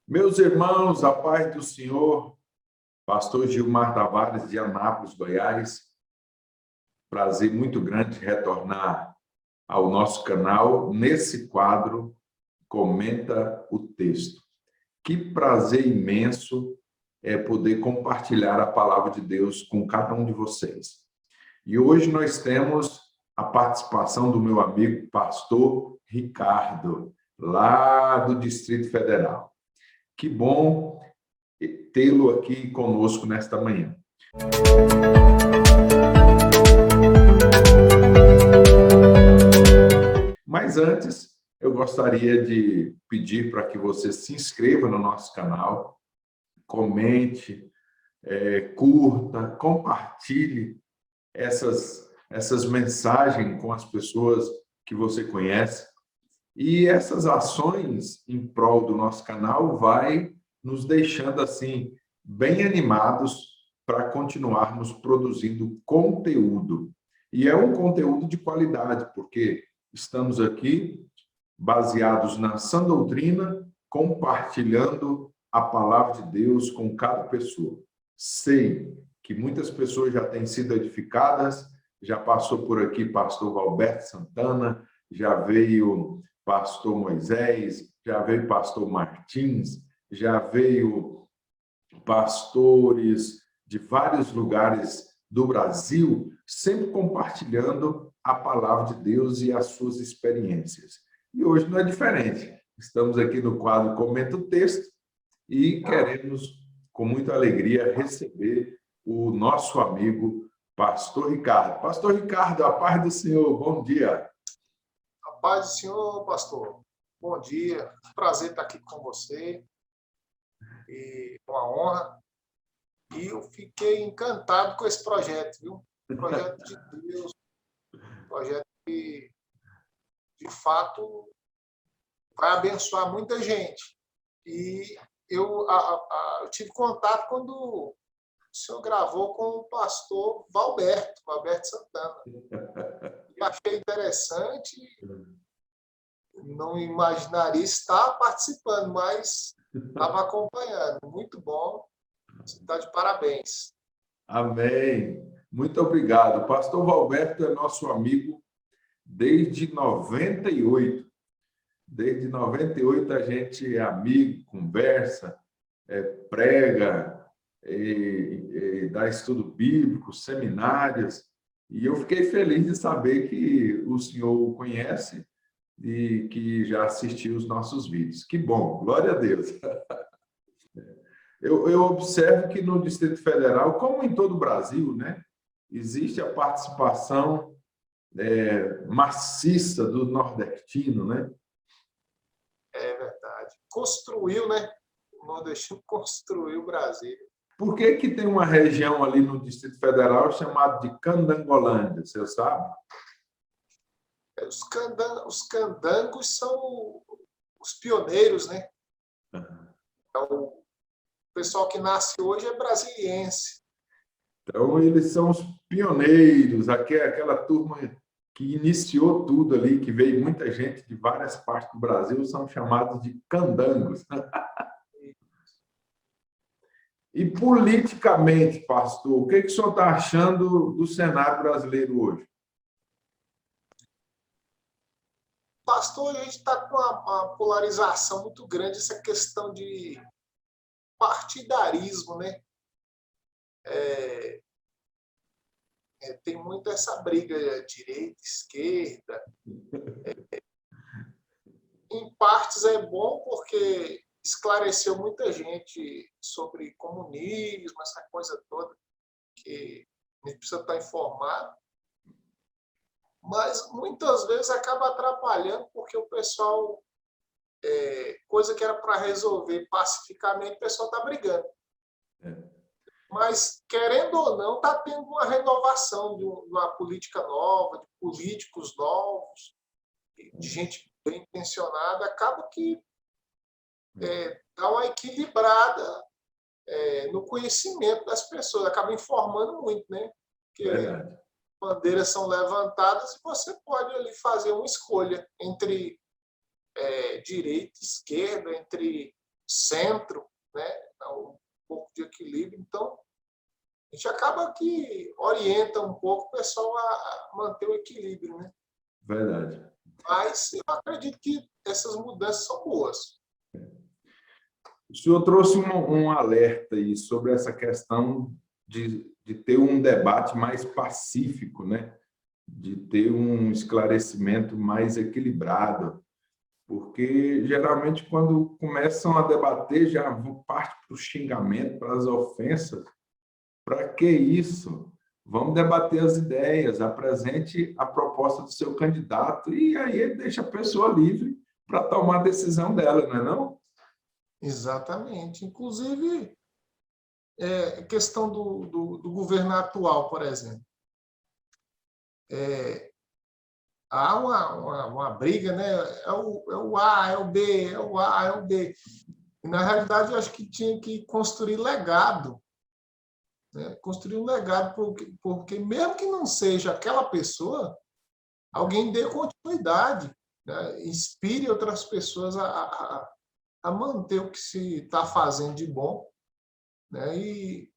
Meus irmãos, a paz do Senhor, pastor Gilmar Tavares de Anápolis, Goiás. Prazer muito grande retornar ao nosso canal nesse quadro Comenta o Texto. Que prazer imenso é poder compartilhar a palavra de Deus com cada um de vocês. E hoje nós temos a participação do meu amigo pastor Ricardo, lá do Distrito Federal. Que bom tê-lo aqui conosco nesta manhã. Mas antes, eu gostaria de pedir para que você se inscreva no nosso canal, comente, curta, compartilhe essas mensagens com as pessoas que você conhece. E essas ações em prol do nosso canal vai nos deixando assim bem animados para continuarmos produzindo conteúdo. E é um conteúdo de qualidade, porque estamos aqui baseados na sã doutrina, compartilhando a palavra de Deus com cada pessoa. Sei que muitas pessoas já têm sido edificadas, já passou por aqui pastor Valberto Santana, já veio pastor Moisés, já veio pastor Martins, já veio pastores de vários lugares do Brasil, sempre compartilhando a palavra de Deus e as suas experiências. E hoje não é diferente. Estamos aqui no quadro Comenta o Texto e queremos, com muita alegria, receber o nosso amigo pastor Ricardo. Pastor Ricardo, a paz do Senhor, bom dia. A paz do Senhor, pastor. Bom dia. Prazer estar aqui com você. E uma honra. E eu fiquei encantado com esse projeto, viu? Projeto de Deus. Projeto que, de fato, vai abençoar muita gente. E eu tive contato quando o senhor gravou com o pastor Valberto Santana. E achei interessante. Não imaginaria estar participando, mas estava acompanhando. Muito bom. Você está de parabéns. Amém. Muito obrigado. O pastor Valberto é nosso amigo desde 98. Desde 98 a gente é amigo, conversa, prega, dá estudo bíblico, seminários. E eu fiquei feliz de saber que o senhor o conhece e que já assistiu os nossos vídeos. Que bom, glória a Deus. Eu observo que no Distrito Federal, como em todo o Brasil, né, existe a participação maciça do nordestino, né? É verdade. Construiu, né? O nordestino construiu o Brasil. Por que que tem uma região ali no Distrito Federal chamada de Candangolândia, você sabe? Os candangos são os pioneiros, né? O pessoal que nasce hoje é brasiliense. Então, eles são os pioneiros, aquela turma que iniciou tudo ali, que veio muita gente de várias partes do Brasil, são chamados de candangos. E politicamente, pastor, o que o senhor está achando do cenário brasileiro hoje? Pastor, a gente está com uma polarização muito grande, essa questão de partidarismo, né? Tem muito essa briga direita, esquerda. Em partes é bom porque esclareceu muita gente sobre comunismo, essa coisa toda, que a gente precisa estar informado. Mas muitas vezes acaba atrapalhando porque o pessoal, coisa que era para resolver pacificamente, o pessoal está brigando. Mas, querendo ou não, está tendo uma renovação de uma política nova, de políticos novos, de gente bem intencionada. Acaba que dá uma equilibrada no conhecimento das pessoas, acaba informando muito, né? Porque bandeiras são levantadas e você pode ali fazer uma escolha entre direita e esquerda, entre centro, né? Um pouco de equilíbrio. Então, a gente acaba que orienta um pouco o pessoal a manter o equilíbrio, né? Verdade. Mas eu acredito que essas mudanças são boas. O senhor trouxe um alerta aí sobre essa questão de ter um debate mais pacífico, né? De ter um esclarecimento mais equilibrado, porque geralmente quando começam a debater já parte para o xingamento, para as ofensas. Para que isso? Vamos debater as ideias, apresente a proposta do seu candidato e aí ele deixa a pessoa livre para tomar a decisão dela, não é não? Exatamente. Inclusive, questão do governo atual, por exemplo. Há uma briga, né? É o A, é o B, é o A, é o B. E, na realidade, eu acho que tinha que construir legado, né? Construir um legado, porque mesmo que não seja aquela pessoa, alguém dê continuidade, né? Inspire outras pessoas a manter o que se está fazendo de bom, né? E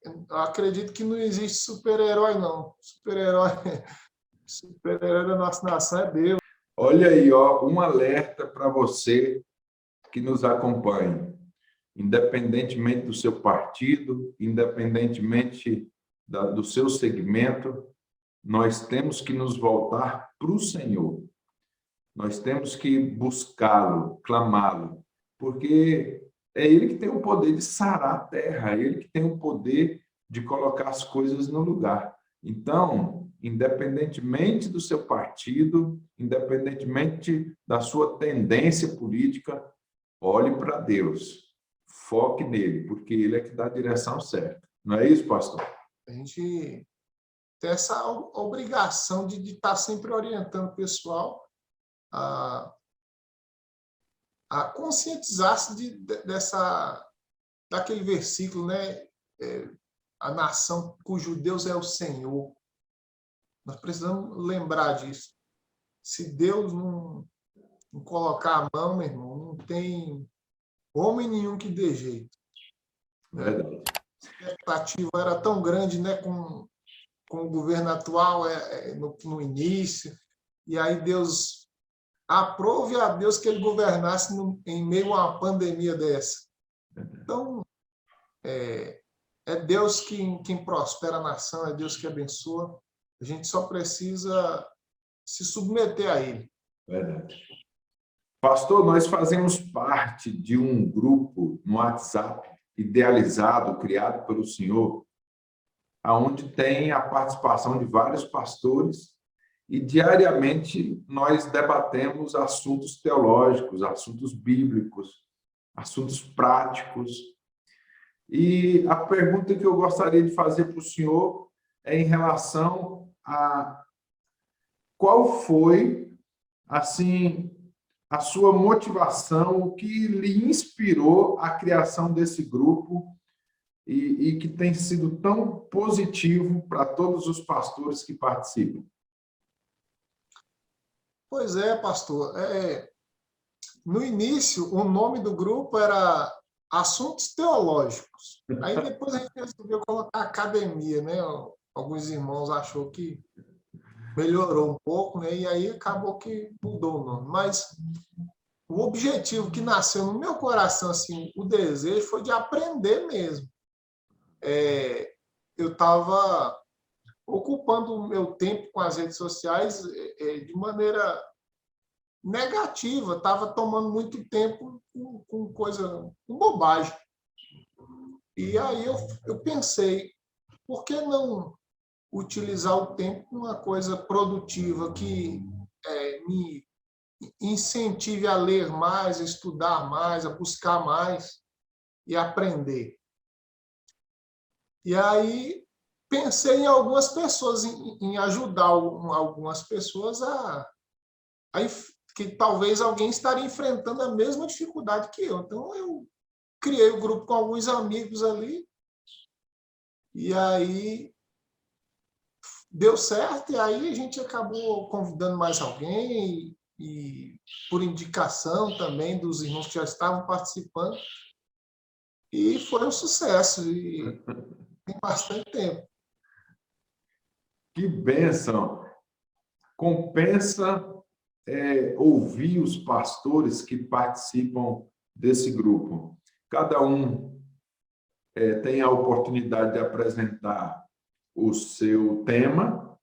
eu acredito que não existe super-herói, não. Super-herói da nossa nação é Deus. Olha aí, ó, um alerta para você que nos acompanha, independentemente do seu partido, independentemente do seu segmento, nós temos que nos voltar para o Senhor. Nós temos que buscá-lo, clamá-lo, porque é ele que tem o poder de sarar a terra, é ele que tem o poder de colocar as coisas no lugar. Então, independentemente do seu partido, independentemente da sua tendência política, olhe para Deus, foque nele, porque ele é que dá a direção certa. Não é isso, pastor? A gente tem essa obrigação de estar sempre orientando o pessoal a conscientizar-se daquele versículo, né? A nação cujo Deus é o Senhor. Nós precisamos lembrar disso. Se Deus não colocar a mão, meu irmão, não tem homem nenhum que dê jeito. Verdade. A expectativa era tão grande, né, com o governo atual no início, e aí Deus aprove a Deus que ele governasse em meio a uma pandemia dessa. Então, é Deus quem prospera a nação, é Deus que abençoa. A gente só precisa se submeter a Ele. Verdade. Pastor, nós fazemos parte de um grupo no WhatsApp idealizado, criado pelo senhor, aonde tem a participação de vários pastores e diariamente nós debatemos assuntos teológicos, assuntos bíblicos, assuntos práticos. E a pergunta que eu gostaria de fazer para o senhor é em relação a qual foi, assim, a sua motivação, o que lhe inspirou a criação desse grupo e que tem sido tão positivo para todos os pastores que participam. Pois é, pastor. No início, o nome do grupo era Assuntos Teológicos. Aí depois a gente resolveu colocar academia, né? Alguns irmãos achou que melhorou um pouco, né? E aí acabou que mudou o nome. Mas o objetivo que nasceu no meu coração, assim, o desejo foi de aprender mesmo. Eu estava ocupando o meu tempo com as redes sociais de maneira negativa, estava tomando muito tempo com coisa, com bobagem. E aí eu pensei, por que não utilizar o tempo com uma coisa produtiva que me incentive a ler mais, a estudar mais, a buscar mais e aprender? E aí pensei em algumas pessoas, em ajudar algumas pessoas que talvez alguém estaria enfrentando a mesma dificuldade que eu. Então, eu criei o grupo com alguns amigos ali, e aí deu certo, e aí a gente acabou convidando mais alguém, e por indicação também dos irmãos que já estavam participando, e foi um sucesso, e tem bastante tempo. Que bênção! Compensa ouvir os pastores que participam desse grupo. Cada um tem a oportunidade de apresentar o seu tema,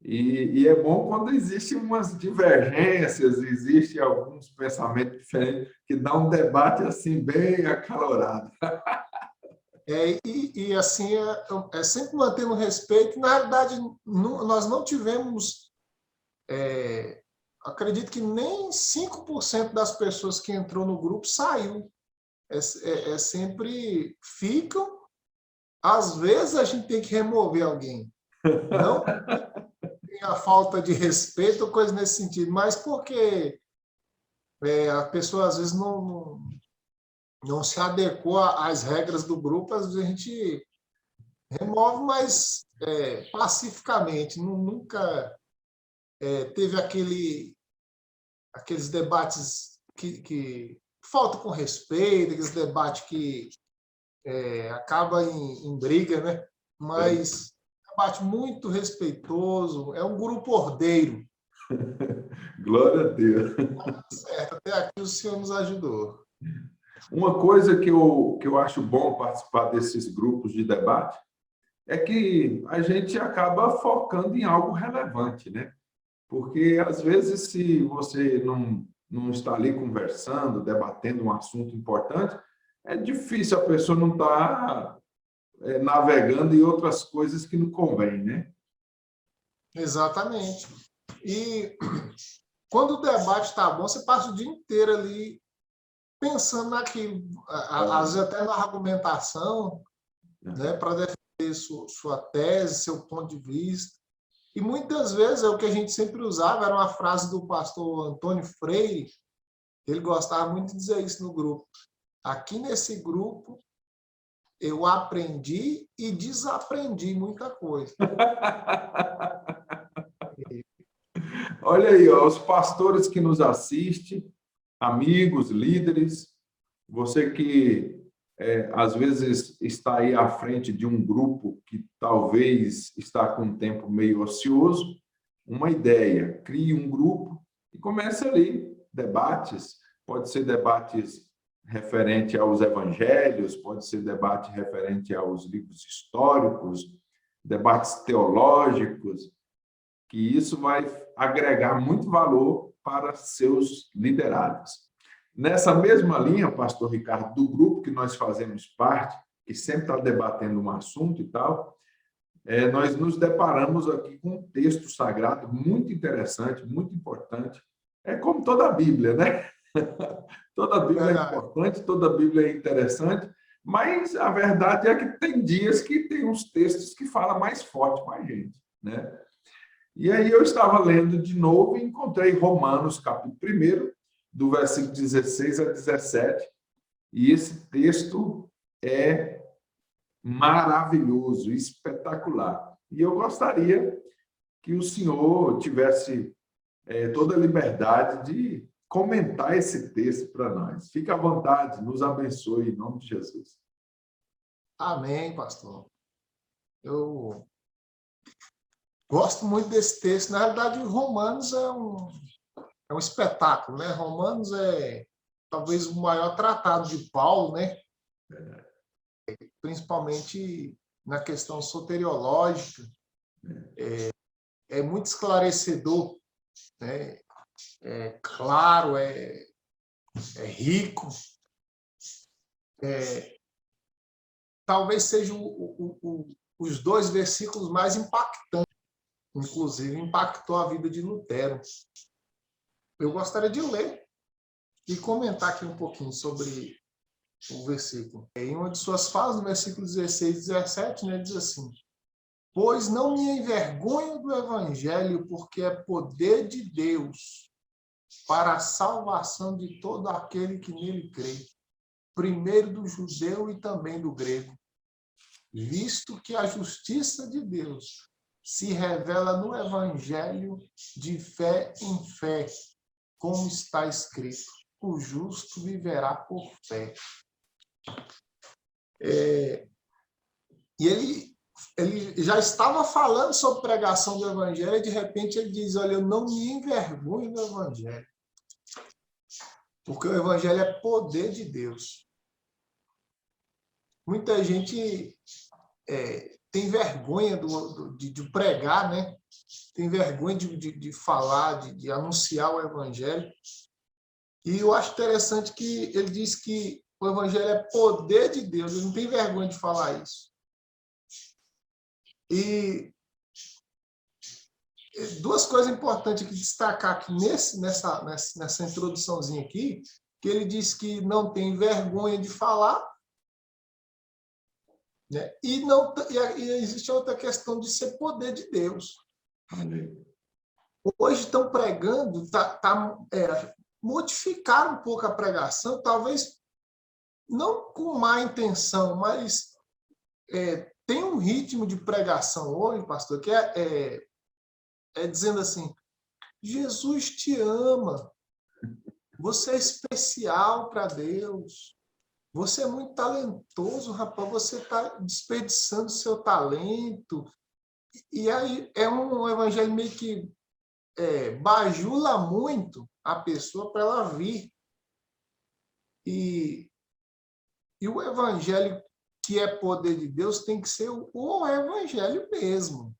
e é bom quando existem umas divergências, existem alguns pensamentos diferentes, que dá um debate assim bem acalorado. E assim, sempre mantendo respeito. Na realidade, nós não tivemos, acredito que nem 5% das pessoas que entrou no grupo saiu. Sempre ficam. Às vezes a gente tem que remover alguém. Não tem a falta de respeito ou coisa nesse sentido, mas porque a pessoa às vezes não se adequou às regras do grupo, às vezes a gente remove, mas pacificamente. Nunca teve aqueles debates que faltam com respeito, aqueles debates que acaba em briga, né? Mas debate muito respeitoso, é um grupo ordeiro. Glória a Deus. Certo, até aqui o Senhor nos ajudou. Uma coisa que eu acho bom participar desses grupos de debate é que a gente acaba focando em algo relevante, né? Porque, às vezes, se você não está ali conversando, debatendo um assunto importante, é difícil a pessoa não estar navegando em outras coisas que não convém, né? Exatamente. E quando o debate está bom, você passa o dia inteiro ali pensando naquilo, às vezes até na argumentação, né, para defender sua tese, seu ponto de vista. E muitas vezes o que a gente sempre usava era uma frase do pastor Antônio Freire. Ele gostava muito de dizer isso no grupo. Aqui nesse grupo, eu aprendi e desaprendi muita coisa. Olha aí, ó, os pastores que nos assistem, amigos, líderes, você que às vezes está aí à frente de um grupo que talvez está com um tempo meio ocioso, uma ideia, crie um grupo e comece ali debates, pode ser debates referente aos evangelhos, pode ser debate referente aos livros históricos, debates teológicos, que isso vai agregar muito valor para seus liderados. Nessa mesma linha, pastor Ricardo, do grupo que nós fazemos parte, que sempre está debatendo um assunto e tal, nós nos deparamos aqui com um texto sagrado muito interessante, muito importante. É como toda a Bíblia, né? Toda a Bíblia é importante, toda a Bíblia é interessante, mas a verdade é que tem dias que tem uns textos que falam mais forte com a gente, né? E aí eu estava lendo de novo e encontrei Romanos, capítulo 1, do versículo 16 a 17, e esse texto é maravilhoso, espetacular. E eu gostaria que o senhor tivesse toda a liberdade de comentar esse texto para nós. Fique à vontade, nos abençoe, em nome de Jesus. Amém, pastor. Eu gosto muito desse texto. Na realidade, Romanos é um espetáculo, né? Romanos é talvez o maior tratado de Paulo, né? Principalmente na questão soteriológica. É muito esclarecedor, né? É claro, é rico. Talvez sejam os dois versículos mais impactantes, inclusive impactou a vida de Lutero. Eu gostaria de ler e comentar aqui um pouquinho sobre o versículo. Em uma de suas falas, no versículo 16 e 17, né, diz assim: pois não me envergonho do evangelho, porque é poder de Deus para a salvação de todo aquele que nele crê, primeiro do judeu e também do grego, visto que a justiça de Deus se revela no evangelho de fé em fé, como está escrito, o justo viverá por fé. E ele já estava falando sobre pregação do evangelho e, de repente, ele diz, olha, eu não me envergonho do evangelho. Porque o evangelho é poder de Deus. Muita gente tem vergonha de pregar, né? Tem vergonha de falar, de anunciar o evangelho. E eu acho interessante que ele diz que o evangelho é poder de Deus. Ele não tem vergonha de falar isso. E duas coisas importantes aqui destacar aqui nessa introduçãozinha aqui, que ele diz que não tem vergonha de falar, né? E existe outra questão de ser poder de Deus. Hoje estão pregando, modificaram um pouco a pregação, talvez não com má intenção, mas tem um ritmo de pregação hoje, pastor, que é dizendo assim, Jesus te ama, você é especial para Deus, você é muito talentoso, rapaz, você está desperdiçando seu talento. E aí é um evangelho meio que bajula muito a pessoa para ela vir. E o evangelho que é poder de Deus tem que ser o evangelho mesmo.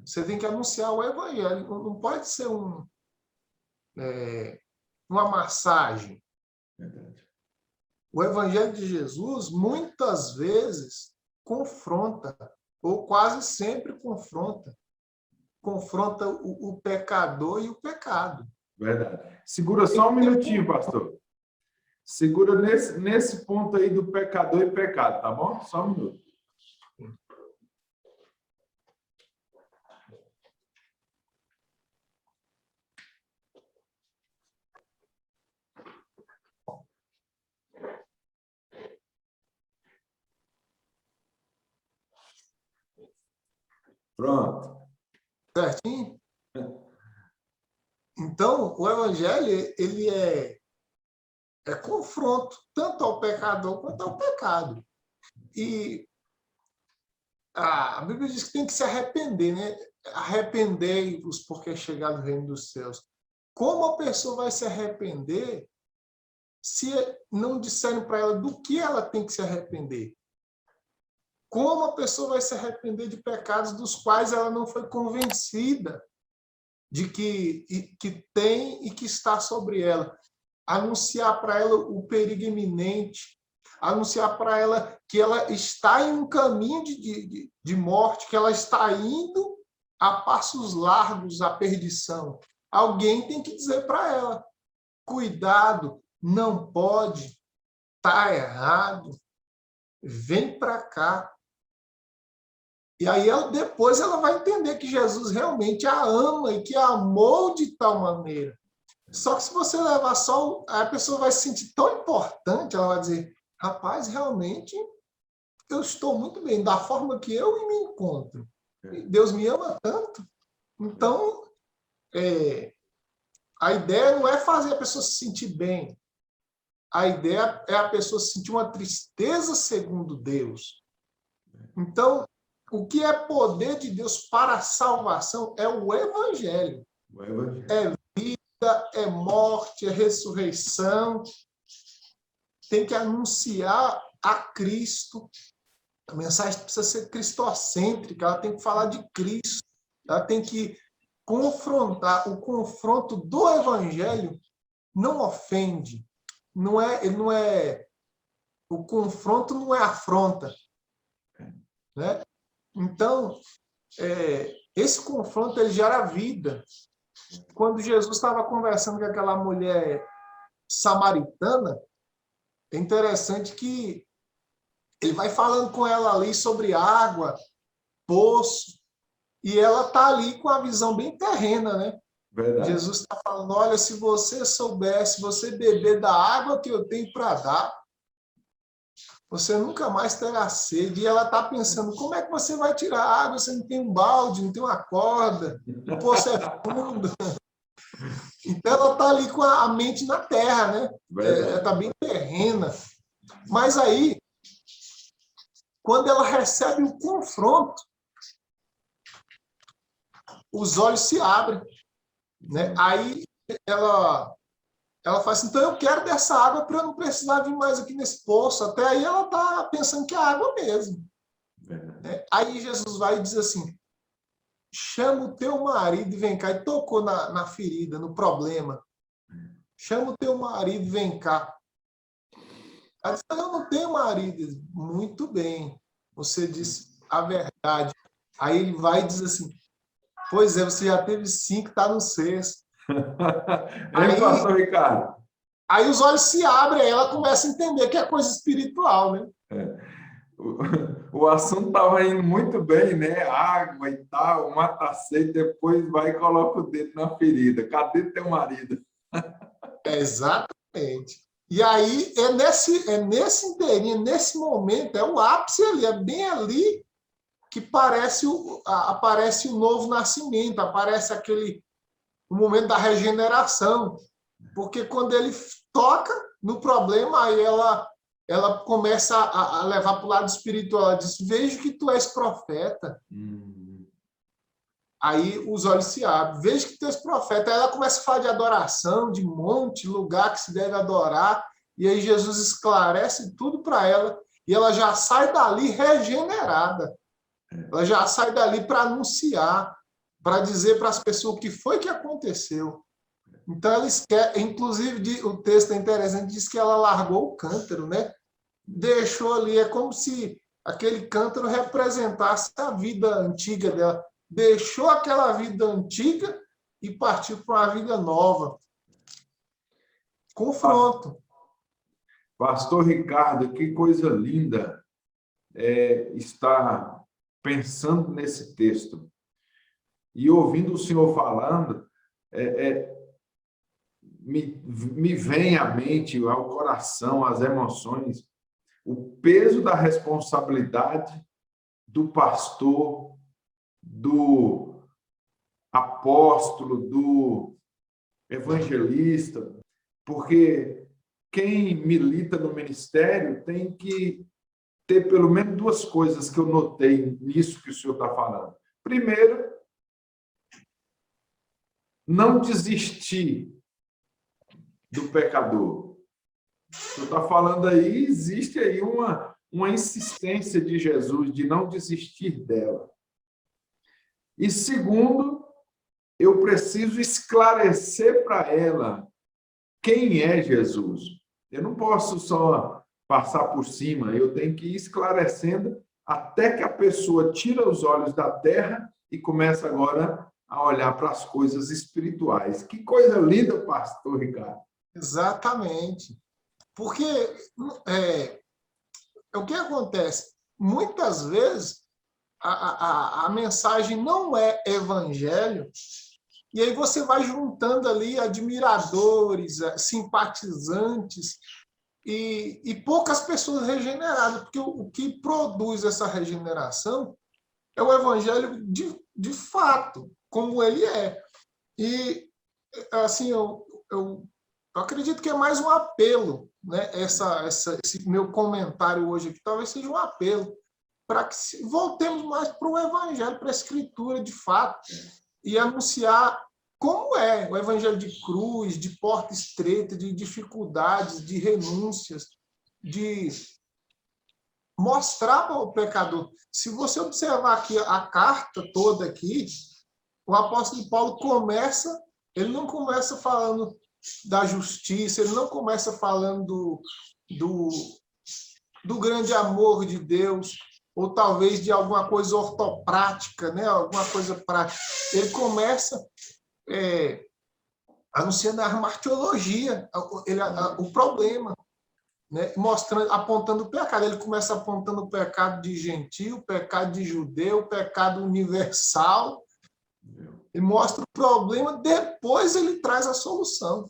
Você tem que anunciar o evangelho. Não pode ser uma massagem. Verdade. O evangelho de Jesus, muitas vezes, confronta, ou quase sempre confronta. Confronta o pecador e o pecado. Verdade. Segura só um minutinho, pastor. Segura nesse ponto aí do pecador e pecado, tá bom? Só um minuto. Pronto. Certinho? Então, o evangelho, ele é confronto, tanto ao pecador quanto ao pecado. E a Bíblia diz que tem que se arrepender, né? Arrependei-vos, porque é chegado o reino dos céus. Como a pessoa vai se arrepender se não disserem para ela do que ela tem que se arrepender? Como a pessoa vai se arrepender de pecados dos quais ela não foi convencida de que tem e que está sobre ela? Anunciar para ela o perigo iminente, anunciar para ela que ela está em um caminho de morte, que ela está indo a passos largos à perdição. Alguém tem que dizer para ela, cuidado, não pode, está errado, vem para cá. E aí depois ela vai entender que Jesus realmente a ama e que a amou de tal maneira. Só que se você levar só, a pessoa vai se sentir tão importante, ela vai dizer, rapaz, realmente eu estou muito bem, da forma que eu me encontro. E Deus me ama tanto. Então, a ideia não é fazer a pessoa se sentir bem. A ideia é a pessoa sentir uma tristeza segundo Deus. Então, o que é poder de Deus para a salvação é o evangelho. O evangelho. É vida, é morte, é ressurreição. Tem que anunciar a Cristo. A mensagem precisa ser cristocêntrica, ela tem que falar de Cristo. Ela tem que confrontar. O confronto do evangelho não ofende. O confronto não é afronta. Né? Então, esse confronto ele gera vida. Quando Jesus estava conversando com aquela mulher samaritana, é interessante que ele vai falando com ela ali sobre água, poço, e ela está ali com a visão bem terrena, né? Verdade. Jesus está falando, olha, se você soubesse, se você beber da água que eu tenho para dar, você nunca mais terá sede. E ela está pensando, como é que você vai tirar água? Você não tem um balde, não tem uma corda, o poço é fundo. Então, ela está ali com a mente na terra, né? Verdade. Ela está bem terrena. Mas aí, quando ela recebe o confronto, os olhos se abrem, né? Aí ela fala assim, então eu quero dessa água para eu não precisar vir mais aqui nesse poço. Até aí ela está pensando que é água mesmo. Né? Aí Jesus vai e diz assim, chama o teu marido e vem cá. E tocou na ferida, no problema. Chama o teu marido e vem cá. Ela disse, eu não tenho marido. Muito bem, você disse a verdade. Aí ele vai e diz assim, pois é, você já teve 5, está no 6º. Hein, pastor Ricardo? Aí os olhos se abrem, aí ela começa a entender que é coisa espiritual, né? O assunto estava indo muito bem, né? Água e tal, mata sede, depois vai e coloca o dedo na ferida. Cadê teu marido? Exatamente. E aí é nesse inteirinho, nesse momento, é o ápice ali, é bem ali que aparece o novo nascimento, aparece o momento da regeneração. Porque quando ele toca no problema, aí ela começa a levar para o lado espiritual. Ela diz, vejo que tu és profeta. Aí os olhos se abrem. Vejo que tu és profeta. Aí ela começa a falar de adoração, de monte, lugar que se deve adorar. E aí Jesus esclarece tudo para ela. E ela já sai dali regenerada. Ela já sai dali para anunciar, para dizer para as pessoas o que foi que aconteceu. Então, ela esquece, inclusive, o texto é interessante, diz que ela largou o cântaro, né? Deixou ali, é como se aquele cântaro representasse a vida antiga dela. Deixou aquela vida antiga e partiu para uma vida nova. Confronto. Pastor Ricardo, que coisa linda estar pensando nesse texto. E ouvindo o senhor falando, me vem à mente, ao coração, às emoções, o peso da responsabilidade do pastor, do apóstolo, do evangelista, porque quem milita no ministério tem que ter pelo menos duas coisas que eu notei nisso que o senhor está falando. Primeiro, não desistir do pecador. O senhor está falando aí, existe aí uma insistência de Jesus de não desistir dela. E segundo, eu preciso esclarecer para ela quem é Jesus. Eu não posso só passar por cima, eu tenho que ir esclarecendo até que a pessoa tira os olhos da terra e começa agora a olhar para as coisas espirituais. Que coisa linda, pastor Ricardo. Exatamente. Porque o que acontece? Muitas vezes a mensagem não é evangelho, e aí você vai juntando ali admiradores, simpatizantes e poucas pessoas regeneradas, porque o que produz essa regeneração é o evangelho de fato, como ele é. E, assim, eu acredito que é mais um apelo, né? Esse meu comentário hoje aqui talvez seja um apelo para que voltemos mais para o evangelho, para a escritura de fato, e anunciar como é o evangelho de cruz, de porta estreita, de dificuldades, de renúncias, de mostrar para o pecador. Se você observar aqui a carta toda aqui, o apóstolo Paulo ele não começa falando da justiça, ele não começa falando do grande amor de Deus, ou talvez de alguma coisa ortoprática, né? Alguma coisa prática. Ele começa anunciando a martiologia, o problema, né? Mostrando, apontando o pecado. Ele começa apontando o pecado de gentio, o pecado de judeu, o pecado universal. Ele mostra o problema, depois ele traz a solução.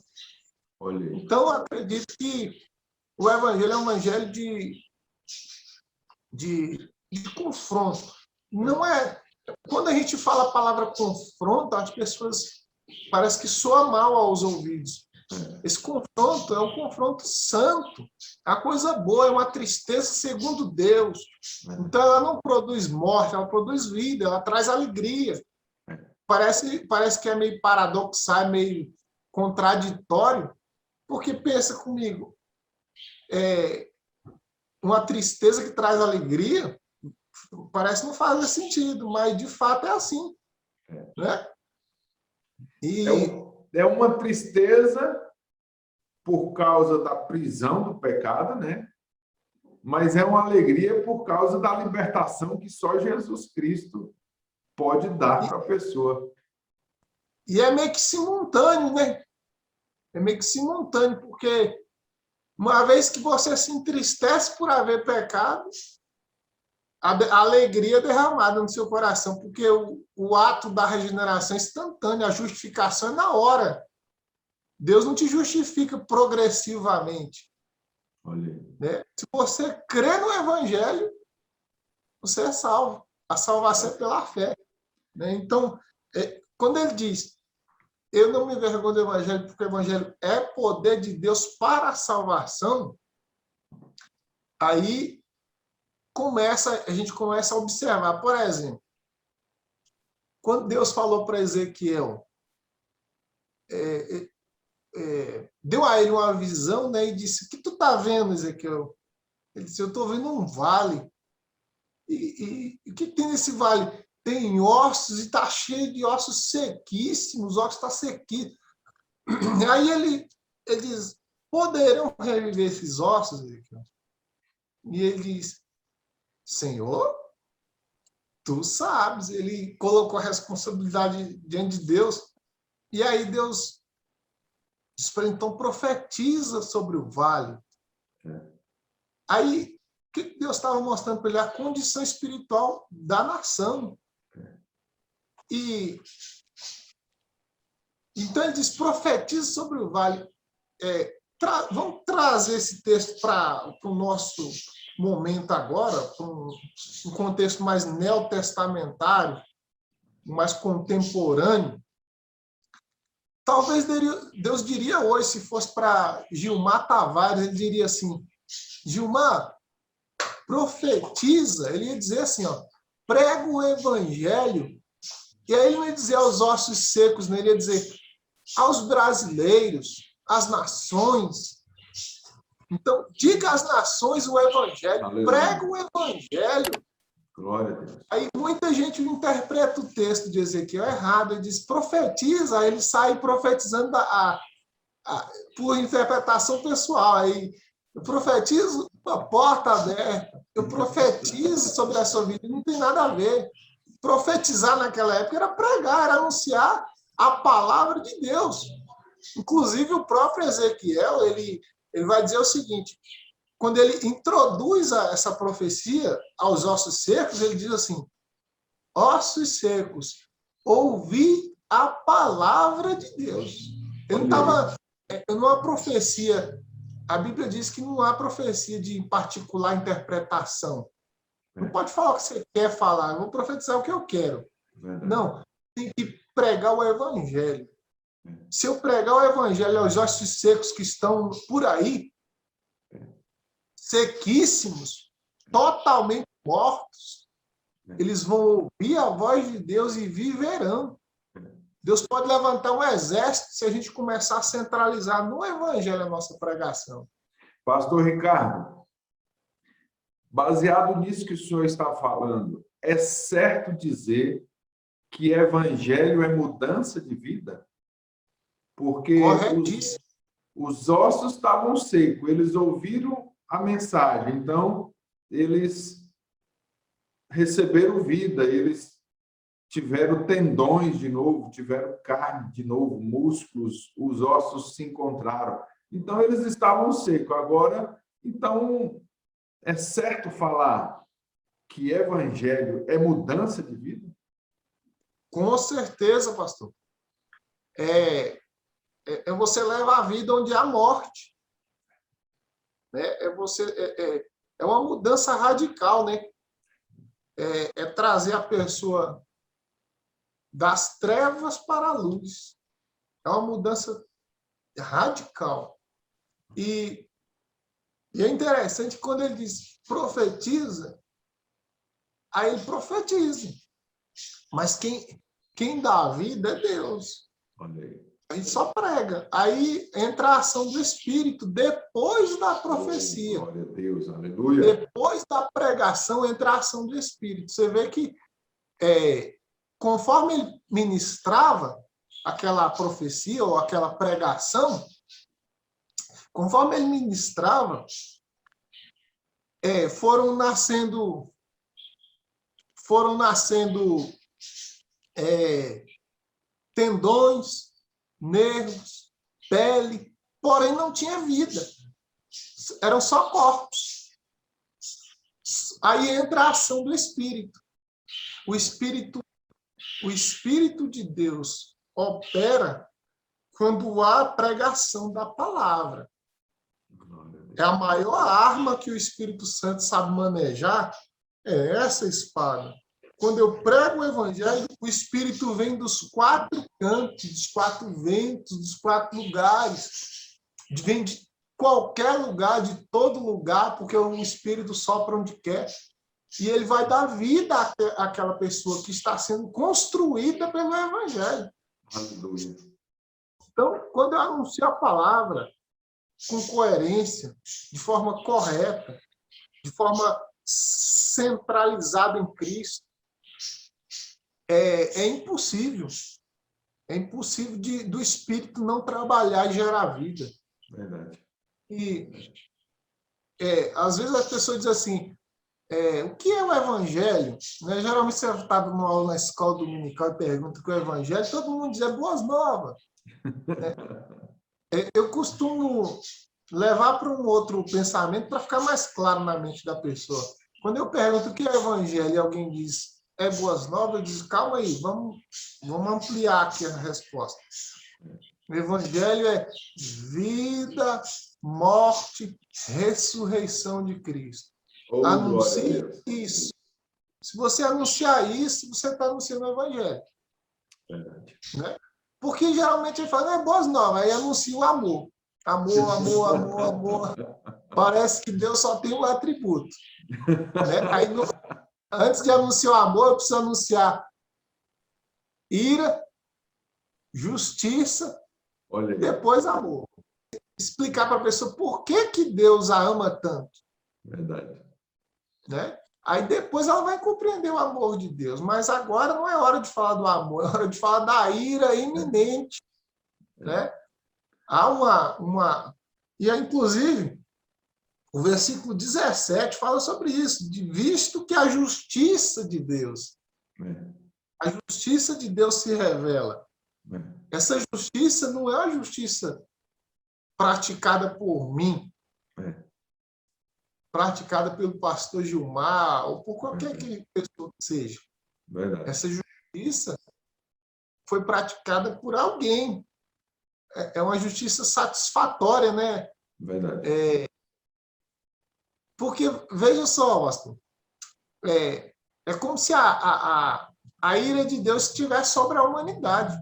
Olha. Então, eu acredito que o evangelho é um evangelho de confronto. Não é. Quando a gente fala a palavra confronto, as pessoas parece que soa mal aos ouvidos. Esse confronto é um confronto santo, é uma coisa boa, é uma tristeza segundo Deus. Então, ela não produz morte, ela produz vida, ela traz alegria. Parece que é meio paradoxal, meio contraditório, porque pensa comigo, uma tristeza que traz alegria, parece não fazer sentido, mas de fato é assim, né? E É uma tristeza por causa da prisão do pecado, né? Mas é uma alegria por causa da libertação que só Jesus Cristo pode dar para a pessoa. E é meio que simultâneo, né? É meio que simultâneo, porque uma vez que você se entristece por haver pecado, a alegria é derramada no seu coração, porque o ato da regeneração é instantâneo, a justificação é na hora. Deus não te justifica progressivamente. Olha. Né? Se você crê no Evangelho, você é salvo. A salvação é pela fé. Né? Então, quando ele diz, eu não me envergonho do Evangelho, porque o Evangelho é poder de Deus para a salvação, aí a gente começa a observar. Por exemplo, quando Deus falou para Ezequiel, deu a ele uma visão, né, e disse, o que tu está vendo, Ezequiel? Ele disse, eu estou vendo um vale. E o que tem nesse vale? Tem ossos e está cheio de ossos sequíssimos, os ossos estão sequíssimos. Aí ele diz, poderão reviver esses ossos, Ezequiel? E ele diz, Senhor, tu sabes. Ele colocou a responsabilidade diante de Deus. E aí Deus diz para ele, então profetiza sobre o vale. Aí, o que Deus estava mostrando para ele? A condição espiritual da nação. E então ele diz, profetiza sobre o vale. Vamos trazer esse texto para o nosso momento agora, para um contexto mais neotestamentário, mais contemporâneo. Talvez Deus diria hoje, se fosse para Gilmar Tavares, ele diria assim, Gilmar, profetiza, ele ia dizer assim, ó, prega o evangelho, e aí ele não ia dizer aos ossos secos, né? Ele ia dizer aos brasileiros, às nações. Então, diga às nações o evangelho, aleluia, prega o evangelho. Glória a Deus. Aí muita gente interpreta o texto de Ezequiel errado, ele diz profetiza, aí ele sai profetizando por interpretação pessoal. Aí eu profetizo a porta aberta, eu profetizo sobre a sua vida, não tem nada a ver. Profetizar naquela época era pregar, era anunciar a palavra de Deus. Inclusive o próprio Ezequiel, ele vai dizer o seguinte, quando ele introduz essa profecia aos ossos secos, ele diz assim, ossos secos, ouvi a palavra de Deus. Ele não estava numa profecia, a Bíblia diz que não há profecia de particular interpretação. Não pode falar o que você quer falar, eu vou profetizar o que eu quero. Não, tem que pregar o evangelho. Se eu pregar o evangelho aos ossos secos que estão por aí, sequíssimos, totalmente mortos, eles vão ouvir a voz de Deus e viverão. Deus pode levantar um exército se a gente começar a centralizar no evangelho a nossa pregação. Pastor Ricardo, baseado nisso que o senhor está falando, é certo dizer que evangelho é mudança de vida? Porque os ossos estavam secos, eles ouviram a mensagem, então eles receberam vida, eles tiveram tendões de novo, tiveram carne de novo, músculos, os ossos se encontraram. Então eles estavam secos. Agora, então, é certo falar que evangelho é mudança de vida? Com certeza, pastor. Você levar a vida onde há morte. Né? É uma mudança radical, né? É trazer a pessoa das trevas para a luz. É uma mudança radical. E é interessante quando ele diz profetiza, aí ele profetiza. Mas quem dá a vida é Deus. Olha aí. A gente só prega. Aí entra a ação do Espírito depois da profecia. Glória a Deus, aleluia. Depois da pregação entra a ação do Espírito. Você vê que conforme ele ministrava aquela profecia ou aquela pregação, conforme ele ministrava, foram nascendo tendões, nervos, pele, porém não tinha vida. Eram só corpos. Aí entra a ação do Espírito. O Espírito de Deus opera quando há pregação da palavra. É a maior arma que o Espírito Santo sabe manejar, é essa espada. Quando eu prego o Evangelho, o Espírito vem dos 4 cantos, dos 4 ventos, dos 4 lugares. Vem de qualquer lugar, de todo lugar, porque o Espírito sopra onde quer. E ele vai dar vida àquela pessoa que está sendo construída pelo Evangelho. Aleluia. Então, quando eu anuncio a palavra com coerência, de forma correta, de forma centralizada em Cristo, é impossível. É impossível do Espírito não trabalhar e gerar vida. Verdade. E, às vezes, as pessoas dizem assim, o que é o Evangelho? Né? Geralmente, você está dando uma aula na escola dominical e pergunta o que é o Evangelho, todo mundo diz, boas novas. Eu costumo levar para um outro pensamento para ficar mais claro na mente da pessoa. Quando eu pergunto o que é o Evangelho e alguém diz boas novas, eu digo, calma aí, vamos ampliar aqui a resposta. O Evangelho é vida, morte, ressurreição de Cristo. Anuncie isso. Se você anunciar isso, você está anunciando o Evangelho. Verdade. Né? Porque geralmente ele fala, boas novas, aí anuncia o amor. Amor, amor, amor, amor. Parece que Deus só tem um atributo. Né? Aí, antes de anunciar o amor, eu preciso anunciar ira, justiça, depois amor. Explicar para a pessoa por que Deus a ama tanto. Verdade. Né? Aí depois ela vai compreender o amor de Deus. Mas agora não é hora de falar do amor, é hora de falar da ira iminente. Né? Há uma... E, inclusive, o versículo 17 fala sobre isso, visto que a justiça de Deus, a justiça de Deus se revela. Essa justiça não é a justiça praticada por mim, praticada pelo pastor Gilmar, ou por qualquer pessoa que seja. Verdade. Essa justiça foi praticada por alguém. É uma justiça satisfatória, né? Verdade. Porque, veja só, pastor, é como se a ira de Deus estivesse sobre a humanidade.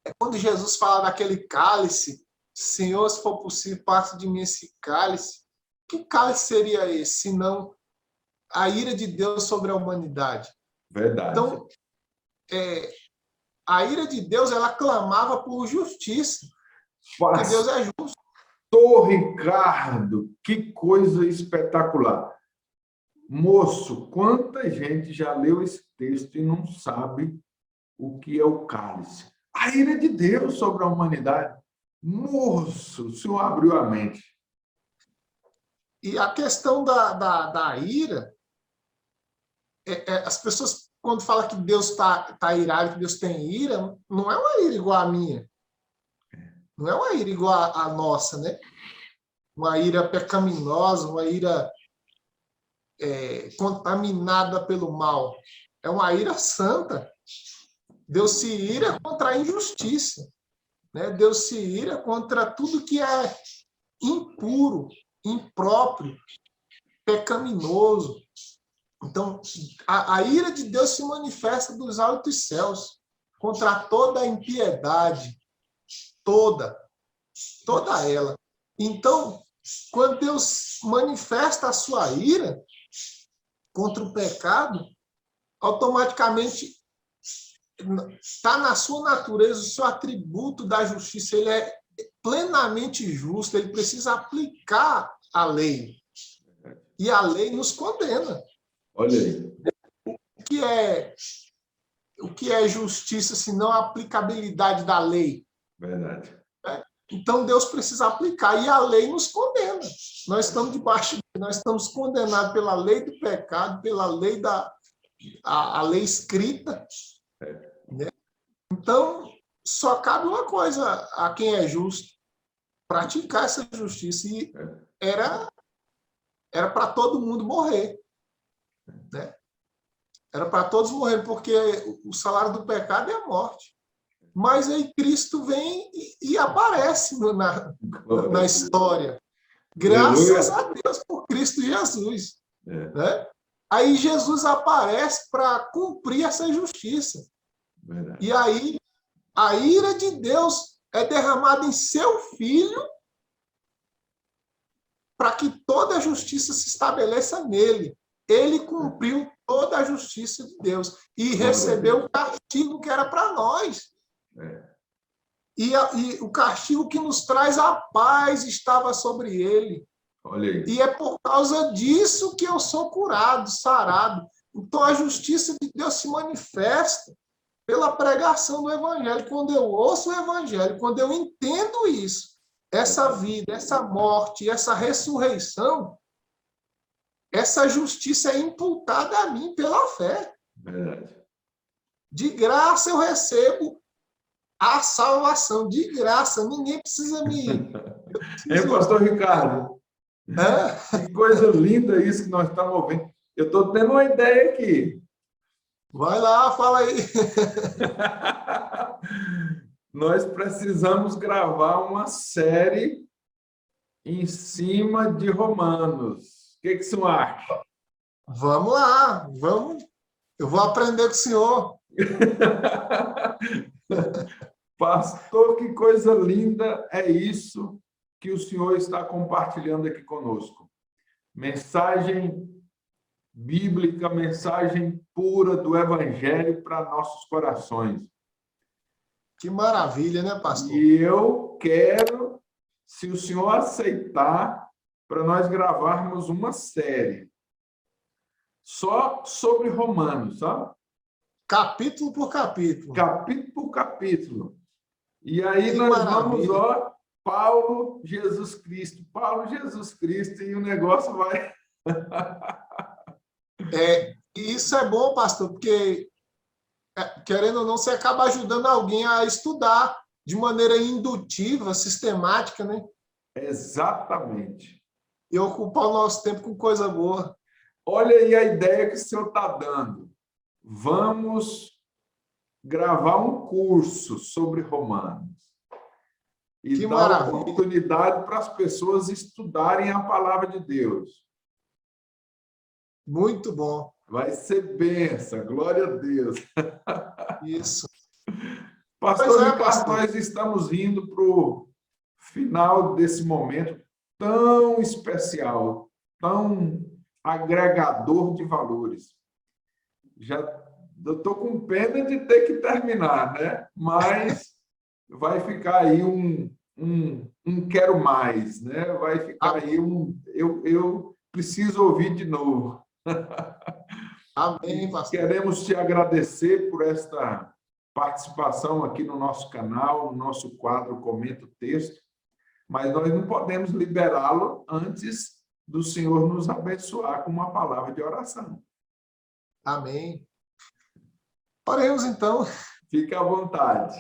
É quando Jesus fala daquele cálice, Senhor, se for possível, passe de mim esse cálice. Que cálice seria esse, senão a ira de Deus sobre a humanidade? Verdade. Então, a ira de Deus, ela clamava por justiça, porque Deus é justo. Pastor Ricardo, que coisa espetacular. Moço, quanta gente já leu esse texto e não sabe o que é o cálice? A ira de Deus sobre a humanidade. Moço, o senhor abriu a mente. E a questão da ira, as pessoas, quando falam que Deus está irado, que Deus tem ira, não é uma ira igual a minha. Não é uma ira igual a nossa, né? Uma ira pecaminosa, uma ira contaminada pelo mal. É uma ira santa. Deus se ira contra a injustiça. Né? Deus se ira contra tudo que é impuro, impróprio, pecaminoso. Então, a ira de Deus se manifesta dos altos céus contra toda a impiedade, toda ela. Então, quando Deus manifesta a sua ira contra o pecado, automaticamente está na sua natureza, o seu atributo da justiça, ele é plenamente justo, ele precisa aplicar a lei. E a lei nos condena. Olha aí. O que é justiça, se não a aplicabilidade da lei? Verdade. Então, Deus precisa aplicar, e a lei nos condena. Nós estamos condenados pela lei do pecado, pela lei a lei escrita. Né? Então, só cabe uma coisa a quem é justo: praticar essa justiça. E era para todo mundo morrer. Né? Era para todos morrer, porque o salário do pecado é a morte. Mas aí Cristo vem e aparece na história. Graças a Deus por Cristo Jesus. Né? Aí Jesus aparece para cumprir essa justiça. Verdade. E aí a ira de Deus é derramada em seu Filho para que toda a justiça se estabeleça nele. Ele cumpriu toda a justiça de Deus e recebeu o castigo que era para nós. E o castigo que nos traz a paz estava sobre ele. Olha aí. E é por causa disso que eu sou curado, sarado. Então a justiça de Deus se manifesta pela pregação do Evangelho. Quando eu ouço o Evangelho, quando eu entendo isso, essa vida, essa morte, essa ressurreição, essa justiça é imputada a mim pela fé. Verdade. De graça eu recebo a salvação, de graça. Ninguém precisa me... Hein, pastor Ricardo? Que coisa linda isso que nós estamos ouvindo. Eu estou tendo uma ideia aqui. Vai lá, fala aí. Nós precisamos gravar uma série em cima de Romanos. O que você acha? Vamos lá, vamos. Eu vou aprender com o senhor. Pastor, que coisa linda é isso que o senhor está compartilhando aqui conosco. Mensagem bíblica, mensagem pura do Evangelho para nossos corações. Que maravilha, né, pastor? E eu quero, se o senhor aceitar, para nós gravarmos uma série só sobre Romanos, sabe? Capítulo por capítulo. Capítulo por capítulo. E aí Que nós maravilha. vamos, Paulo, Jesus Cristo, e o negócio vai... Isso é bom, pastor, porque, querendo ou não, você acaba ajudando alguém a estudar de maneira indutiva, sistemática, né? Exatamente. E ocupar o nosso tempo com coisa boa. Olha aí a ideia que o senhor está dando. Vamos gravar um curso sobre Romanos. E Que dar maravilha. oportunidade para as pessoas estudarem a palavra de Deus. Muito bom. Vai ser bênção, glória a Deus. Isso. Pastor Ricardo, pastor. nós estamos indo para o final desse momento tão especial, tão agregador de valores. Já estou com pena de ter que terminar, né? Mas vai ficar aí um quero mais, né? Vai ficar aí eu preciso ouvir de novo. Amém, pastor. Queremos te agradecer por esta participação aqui no nosso canal, no nosso quadro Comenta o Texto, mas nós não podemos liberá-lo antes do Senhor nos abençoar com uma palavra de oração. Amém. Oremos, então. Fique à vontade.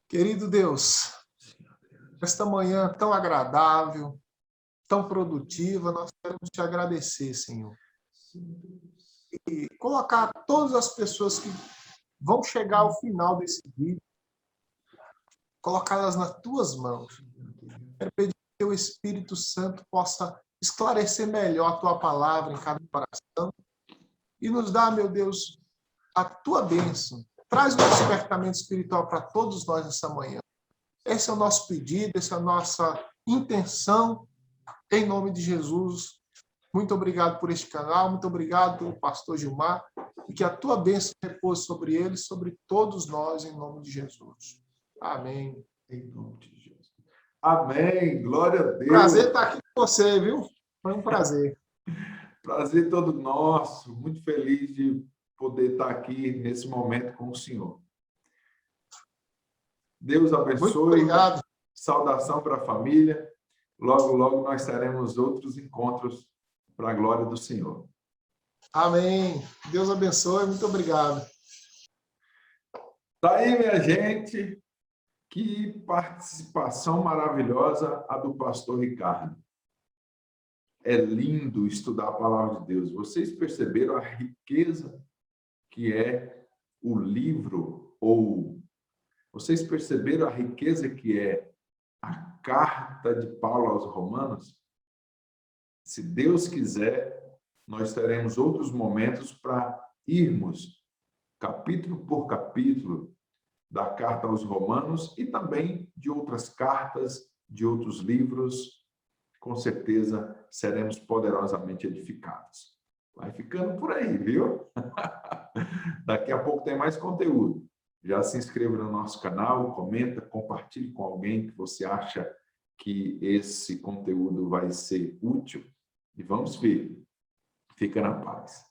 Querido Deus, esta manhã tão agradável, tão produtiva, nós queremos te agradecer, Senhor. E colocar todas as pessoas que vão chegar ao final desse vídeo, colocá-las nas tuas mãos. Quero pedir que o Espírito Santo possa esclarecer melhor a tua palavra em cada coração e nos dar, meu Deus, a tua bênção Traz um despertamento espiritual para todos nós nessa manhã. Esse é o nosso pedido, essa é a nossa intenção, em nome de Jesus. Muito obrigado por este canal, muito obrigado pelo pastor Gilmar, e que a tua bênção repouse sobre ele, sobre todos nós, em nome de Jesus. Amém. Em nome de Jesus. Amém. Glória a Deus. Prazer estar aqui com você, viu? Foi um prazer. Prazer todo nosso. Muito feliz de poder estar aqui nesse momento com o senhor. Deus abençoe. Muito obrigado. Saudação para a família. Logo, logo nós teremos outros encontros para a glória do Senhor. Amém. Deus abençoe. Muito obrigado. Tá aí, minha gente. Que participação maravilhosa a do pastor Ricardo. É lindo estudar a palavra de Deus. Vocês perceberam a riqueza que é o livro, ou vocês perceberam a riqueza que é a carta de Paulo aos Romanos? Se Deus quiser, nós teremos outros momentos para irmos capítulo por capítulo da carta aos Romanos e também de outras cartas, de outros livros. Com certeza seremos poderosamente edificados. Vai ficando por aí, viu? Daqui a pouco tem mais conteúdo. Já se inscreva no nosso canal, comenta, compartilhe com alguém que você acha que esse conteúdo vai ser útil. E vamos ver. Fica na paz.